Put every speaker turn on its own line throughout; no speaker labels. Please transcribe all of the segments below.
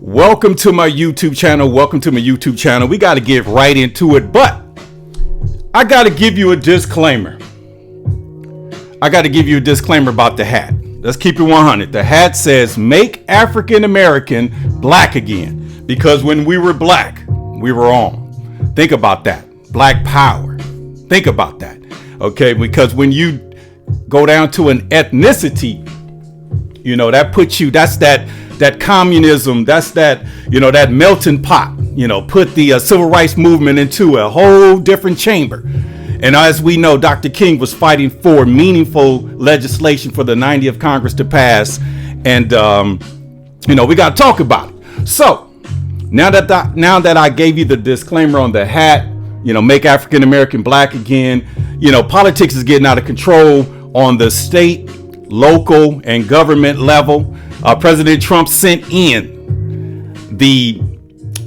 Welcome to my YouTube channel. We got to get right into it, but I got to give you a disclaimer. About the hat. Let's keep it 100. The hat says, make African American black again. Because when we were black, we were on. Think about that. Black power. Think about that. Okay, because when you go down to an ethnicity, you know, that puts you, that's that communism, that's that, you know, that melting pot, you know, put the civil rights movement into a whole different chamber. And as we know, Dr. King was fighting for meaningful legislation for the 90th Congress to pass. And, you know, we got to talk about it. So now that I gave you the disclaimer on the hat, you know, make African American black again, you know, politics is getting out of control on the state, local, and government level. President Trump sent in the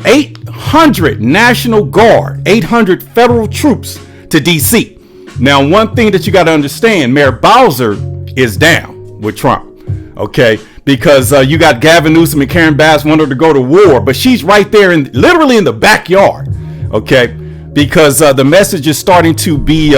800 National Guard, 800 federal troops to DC. Now, one thing that you got to understand, Mayor Bowser is down with Trump, okay? Because you got Gavin Newsom and Karen Bass wanted to go to war, but she's right there literally in the backyard, okay? Because the message is starting to be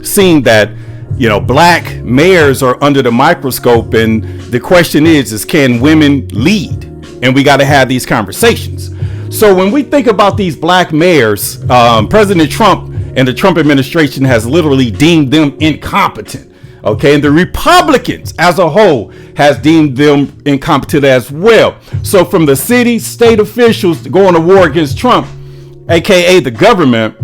seen that, you know, black mayors are under the microscope, and the question is can women lead? And we got to have these conversations. So when we think about these black mayors, President Trump and the Trump administration has literally deemed them incompetent. Okay, and the Republicans as a whole has deemed them incompetent as well. So from the city, state officials going to war against Trump, aka the government,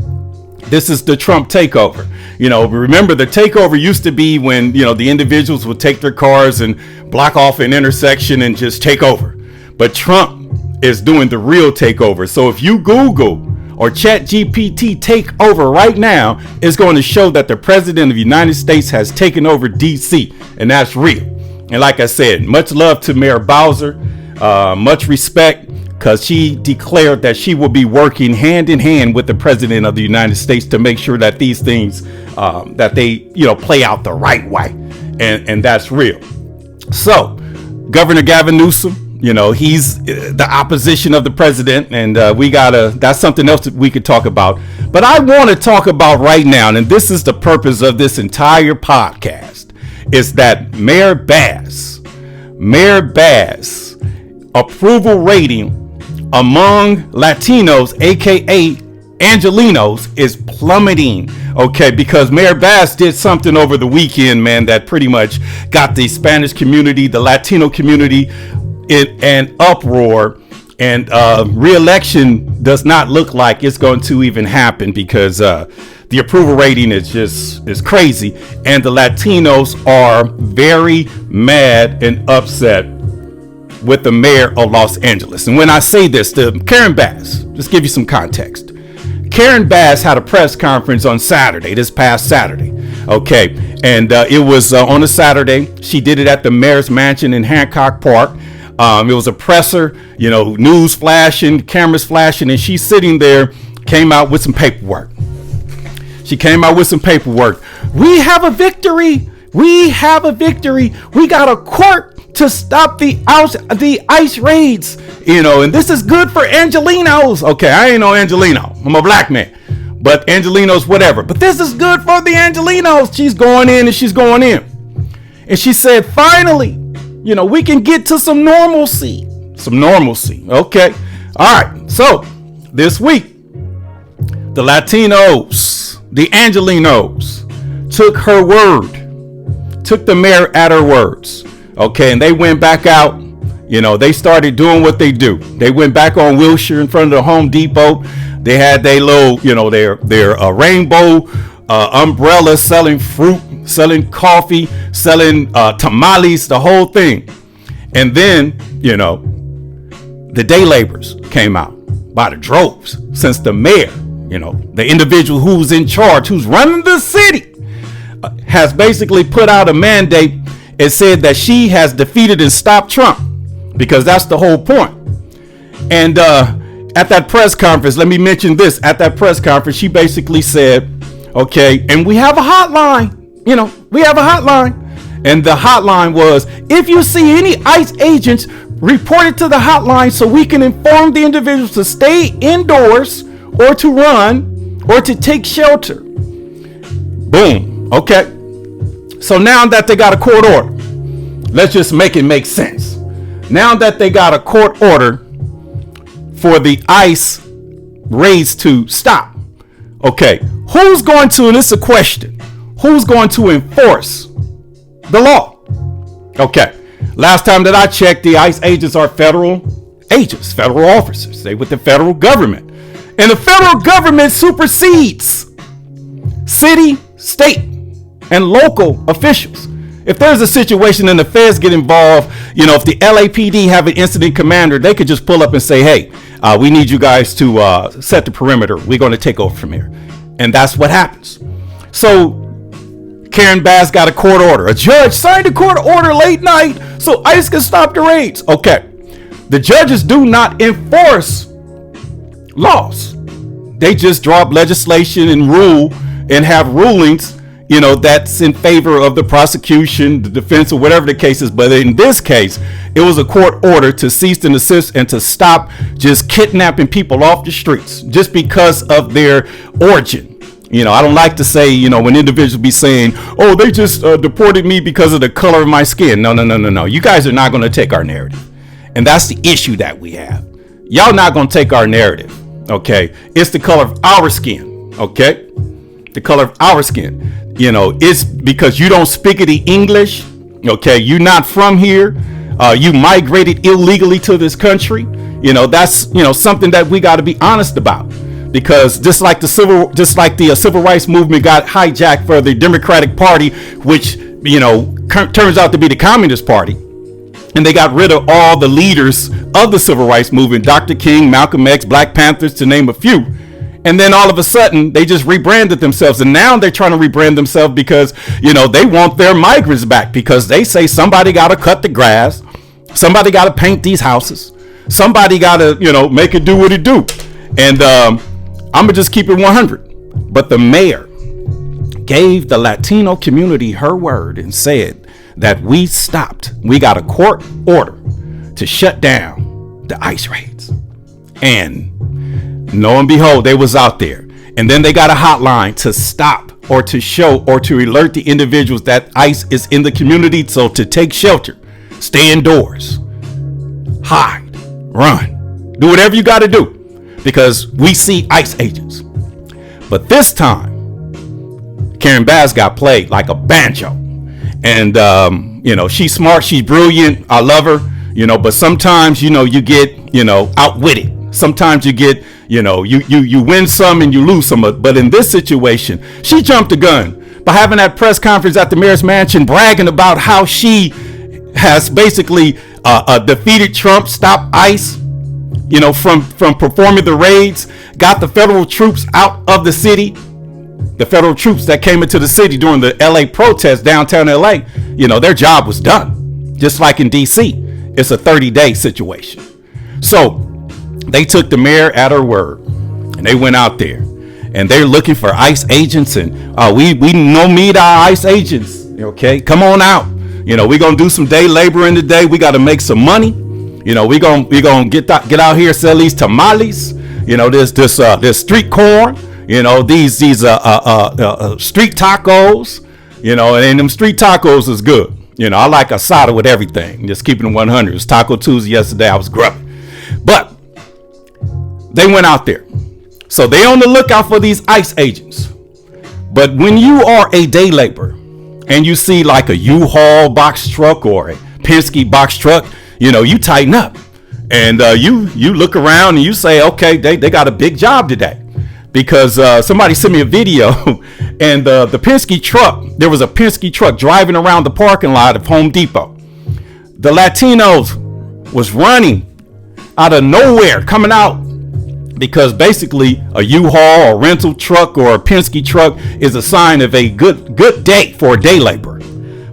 this is the Trump takeover. You know, remember the takeover used to be when, you know, the individuals would take their cars and block off an intersection and just take over. But Trump is doing the real takeover. So if you Google or Chat GPT takeover right now, it's going to show that the president of the United States has taken over DC, and that's real. And like I said, much love to Mayor Bowser, much respect, because she declared that she will be working hand in hand with the president of the United States to make sure that these things that they, you know, play out the right way, and that's real. So Governor Gavin Newsom, you know, he's the opposition of the president, and that's something else that we could talk about. But I want to talk about right now, and this is the purpose of this entire podcast, is that Mayor Bass approval rating among Latinos, aka Angelinos, is plummeting. Okay, because Mayor Bass did something over the weekend, man, that pretty much got the Spanish community, the Latino community in an uproar, and re-election does not look like it's going to even happen, because the approval rating is crazy, and the Latinos are very mad and upset with the mayor of Los Angeles. And when I say this, Karen Bass, just give you some context. Karen Bass had a press conference on Saturday, this past Saturday. Okay, and it was on a Saturday. She did it at the mayor's mansion in Hancock Park. It was a presser, you know, news flashing, cameras flashing, and she's sitting there, came out with some paperwork. We have a victory. We got a court to stop the ICE raids, you know, and this is good for Angelinos. Okay, I ain't no Angelino. I'm a black man, but Angelinos, whatever. But this is good for the Angelinos. She's going in. And she said, finally, you know, we can get to some normalcy. Okay. All right. So this week, the Latinos, the Angelinos, took the mayor at her words. Okay. And they went back out. You know, they started doing what they do. They went back on Wilshire in front of the Home Depot. They had their little, you know, their rainbow umbrella, selling fruit, selling coffee, selling tamales, the whole thing. And then, you know, the day laborers came out by the droves, since the mayor, you know, the individual who's in charge, who's running the city, has basically put out a mandate and said that she has defeated and stopped Trump, because that's the whole point. And at that press conference, let me mention this. At that press conference, she basically said, okay, and we have a hotline. You know, we have a hotline. And the hotline was, if you see any ICE agents, Report it to the hotline so we can inform the individuals to stay indoors or to run or to take shelter. Boom. Okay. So now that they got a court order, let's just make it make sense. Now that they got a court order for the ICE raids to stop, okay, who's going to, and it's a question, who's going to enforce the law? Okay, last time that I checked, the ICE agents are federal agents, federal officers. They with the federal government. And the federal government supersedes city, state, and local officials. If there's a situation and the feds get involved, if the LAPD have an incident commander, they could just pull up and say, hey, we need you guys to set the perimeter. We're going to take over from here. And that's what happens. So Karen Bass got a court order. A judge signed a court order late night so ICE can stop the raids. Okay. The judges do not enforce laws. They just draw up legislation and rule and have rulings, that's in favor of the prosecution, the defense, or whatever the case is. But in this case, it was a court order to cease and desist and to stop just kidnapping people off the streets just because of their origin. I don't like to say, when individuals be saying, oh, they just deported me because of the color of my skin. No. You guys are not going to take our narrative. And that's the issue that we have. Y'all not going to take our narrative. Okay. It's the color of our skin. Okay. The color of our skin. It's because you don't speak the English. Okay. You're not from here. You migrated illegally to this country. That's, something that we got to be honest about. Because just like the civil rights movement got hijacked for the Democratic Party, which turns out to be the Communist Party, and they got rid of all the leaders of the civil rights movement, Dr. King, Malcolm X, Black Panthers, to name a few. And then all of a sudden they just rebranded themselves, and now they're trying to rebrand themselves because they want their migrants back, because they say somebody got to cut the grass, somebody got to paint these houses, somebody got to make it do what it do. And I'm going to just keep it 100. But the mayor gave the Latino community her word and said that we got a court order to shut down the ICE raids. And lo and behold, they was out there. And then they got a hotline to stop or to show or to alert the individuals that ICE is in the community. So to take shelter, stay indoors, hide, run, do whatever you got to do. Because we see ICE agents. But this time, Karen Bass got played like a banjo. And, she's smart, she's brilliant, I love her, but sometimes, you get, outwitted. Sometimes you get, you win some and you lose some. But in this situation, she jumped the gun by having that press conference at the mayor's mansion, bragging about how she has basically defeated Trump, stopped ICE, from performing the raids, got the federal troops out of the city, the federal troops that came into the city during the LA protest, downtown LA, their job was done. Just like in DC, it's a 30-day situation. So they took the mayor at her word and they went out there and they're looking for ICE agents, and we need our ICE agents. Okay, come on out. We're going to do some day labor in the day. We got to make some money. We gonna get out here, sell these tamales. This street corn. These street tacos. And them street tacos is good. I like asada with everything. Just keeping it 100. It was Taco Tuesday yesterday. I was grubbing, but they went out there, so they on the lookout for these ICE agents. But when you are a day laborer and you see like a U-Haul box truck or a Penske box truck, you tighten up and you look around and you say, okay, they got a big job today, because somebody sent me a video and the Penske truck, there was a Penske truck driving around the parking lot of Home Depot. The Latinos was running out of nowhere, coming out, because basically a U-Haul or rental truck or a Penske truck is a sign of a good day for a day laborer.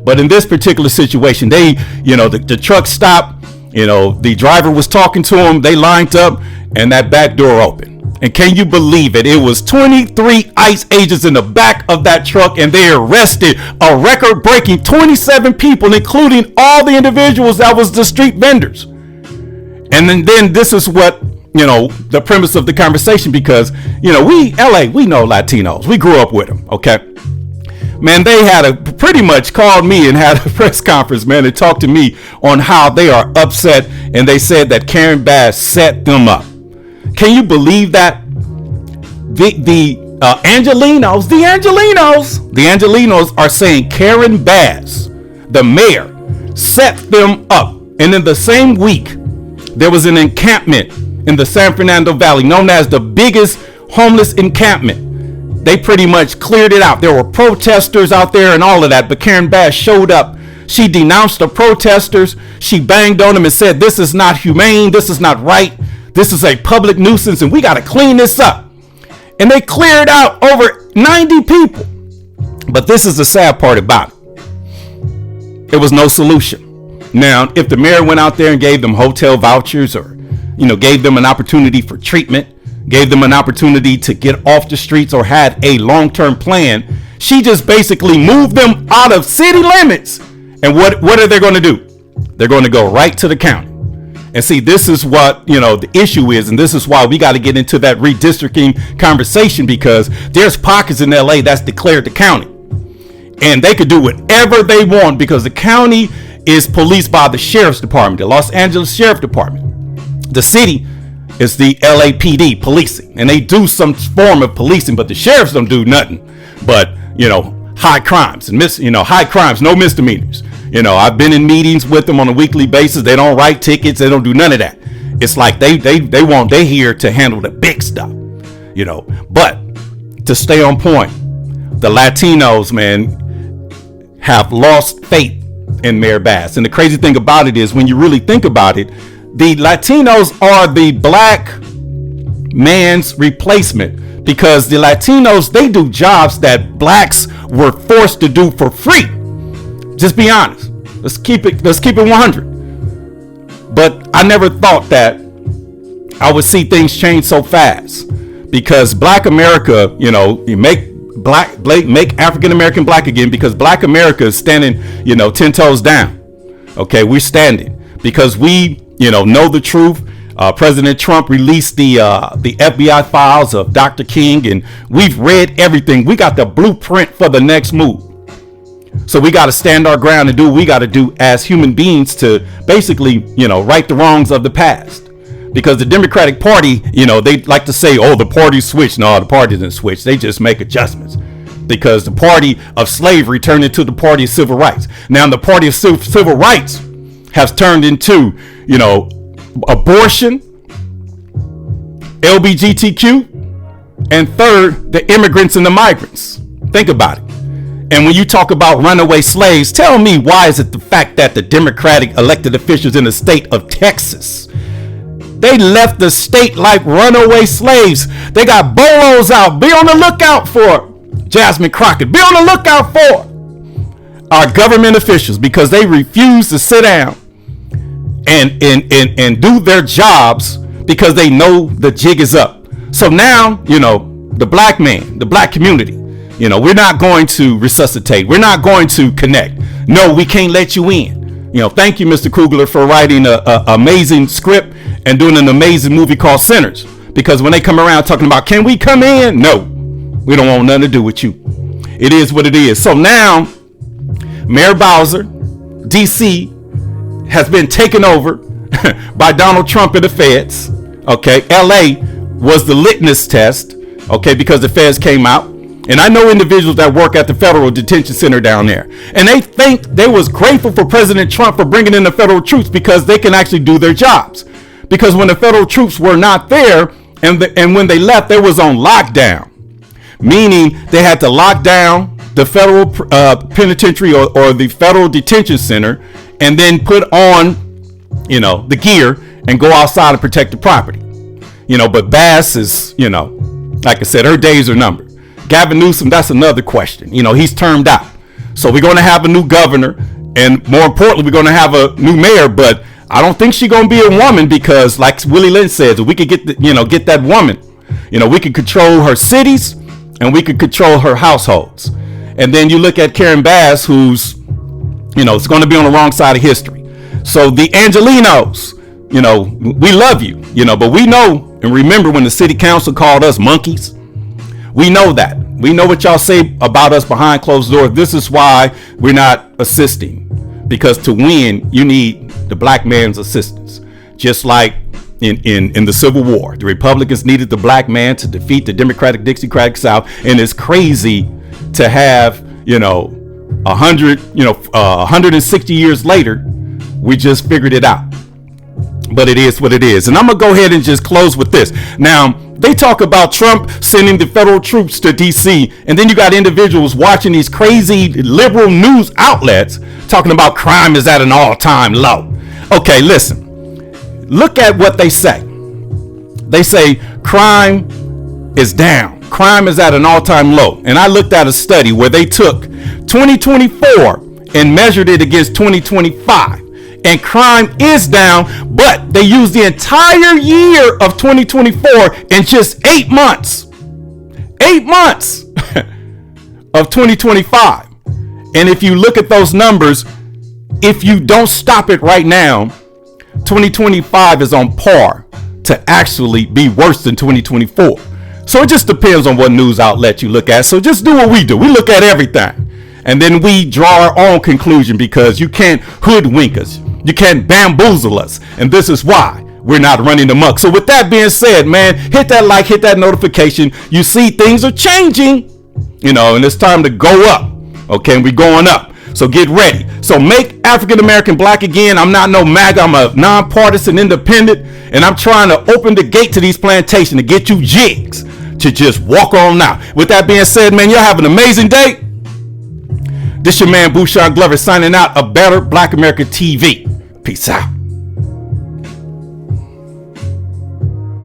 But in this particular situation, the truck stopped, the driver was talking to him, they lined up, and that back door opened. And can you believe it? It was 23 ICE agents in the back of that truck, and they arrested a record-breaking 27 people, including all the individuals that was the street vendors. And then this is what, the premise of the conversation, because, we know Latinos. We grew up with them, okay? Man, they had pretty much called me and had a press conference, man, and talked to me on how they are upset, and they said that Karen Bass set them up. Can you believe that? The Angelinos are saying Karen Bass, the mayor, set them up. And in the same week, there was an encampment in the San Fernando Valley known as the biggest homeless encampment. They pretty much cleared it out. There were protesters out there and all of that, but Karen Bass showed up. She denounced the protesters. She banged on them and said, this is not humane. This is not right. This is a public nuisance, and we got to clean this up. And they cleared out over 90 people. But this is the sad part about it. There was no solution. Now, if the mayor went out there and gave them hotel vouchers, or, gave them an opportunity for treatment, gave them an opportunity to get off the streets, or had a long-term plan, she just basically moved them out of city limits. And what are they going to do? They're going to go right to the county. And see, this is what, the issue is. And this is why we got to get into that redistricting conversation, because there's pockets in LA that's declared the county. And they could do whatever they want because the county is policed by the sheriff's department, the Los Angeles Sheriff Department. The city is the LAPD policing, and they do some form of policing, but the sheriffs don't do nothing but, high crimes and high crimes, no misdemeanors. I've been in meetings with them on a weekly basis. They don't write tickets. They don't do none of that. It's like they're here to handle the big stuff, But to stay on point, the Latinos, man, have lost faith in Mayor Bass. And the crazy thing about it is, when you really think about it, the Latinos are the black man's replacement, because the Latinos, they do jobs that blacks were forced to do for free. Just be honest. Let's keep it 100. But I never thought that I would see things change so fast, because Black America, you make African American black again, because Black America is standing, 10 toes down. Okay, we're standing because we, know the truth. President Trump released the FBI files of Dr. King, and we've read everything. We got the blueprint for the next move. So we got to stand our ground and do what we got to do as human beings to basically, right the wrongs of the past. Because the Democratic Party, they like to say, oh, the party switched. No, the party didn't switch. They just make adjustments. Because the party of slavery turned into the party of civil rights. Now the party of civil rights has turned into, abortion, LGBTQ, and third, the immigrants and the migrants. Think about it. And when you talk about runaway slaves, tell me, why is it the fact that the Democratic elected officials in the state of Texas, they left the state like runaway slaves? They got bolos out. Be on the lookout for Jasmine Crockett. Be on the lookout for our government officials, because they refuse to sit down and do their jobs, because they know the jig is up. So now, the black man, the black community, we're not going to resuscitate. We're not going to connect. No, we can't let you in. Thank you, Mr. Kugler, for writing an amazing script and doing an amazing movie called Sinners. Because when they come around talking about, can we come in? No, we don't want nothing to do with you. It is what it is. So now, Mayor Bowser, DC, has been taken over by Donald Trump and the feds. Okay, LA was the litmus test. Okay, because the feds came out. And I know individuals that work at the federal detention center down there, and they think they was grateful for President Trump for bringing in the federal troops, because they can actually do their jobs. Because when the federal troops were not there, and when they left, they was on lockdown, meaning they had to lock down the federal penitentiary or the federal detention center, and then put on, the gear and go outside and protect the property. But Bass is, like I said, her days are numbered. Gavin Newsom, that's another question. He's termed out. So we're going to have a new governor, and more importantly, we're going to have a new mayor, but I don't think she's going to be a woman, because like Willie Lynch says, if we could get get that woman, we could control her cities and we could control her households. And then you look at Karen Bass, who's, it's going to be on the wrong side of history. So the Angelinos, we love you, but we know and remember when the city council called us monkeys. We know that. We know what y'all say about us behind closed doors. This is why we're not assisting, because to win, you need the black man's assistance. Just like in the Civil War, the Republicans needed the black man to defeat the Democratic Dixiecratic South, and it's crazy to have 160 years later, we just figured it out. But it is what it is. And I'm gonna go ahead and just close with this. Now, they talk about Trump sending the federal troops to DC, and then you got individuals watching these crazy liberal news outlets talking about crime is at an all-time low. Okay, listen. Look at what they say. They say crime is down. Crime is at an all-time low. And I looked at a study where they took 2024 and measured it against 2025. And crime is down, but they used the entire year of 2024 in just 8 months. 8 months of 2025. And if you look at those numbers, if you don't stop it right now, 2025 is on par to actually be worse than 2024. So it just depends on what news outlet you look at. So just do what we do. We look at everything. And then we draw our own conclusion, because you can't hoodwink us. You can't bamboozle us. And this is why we're not running amok. So with that being said, man, hit that like, hit that notification. You see things are changing, and it's time to go up. Okay, we're going up. So get ready. So make African American black again. I'm not no MAGA. I'm a nonpartisan independent. And I'm trying to open the gate to these plantations to get you jigs to just walk on now. With that being said, man, y'all have an amazing day. This your man Bouchon Glover signing out. A Better Black America TV. Peace out.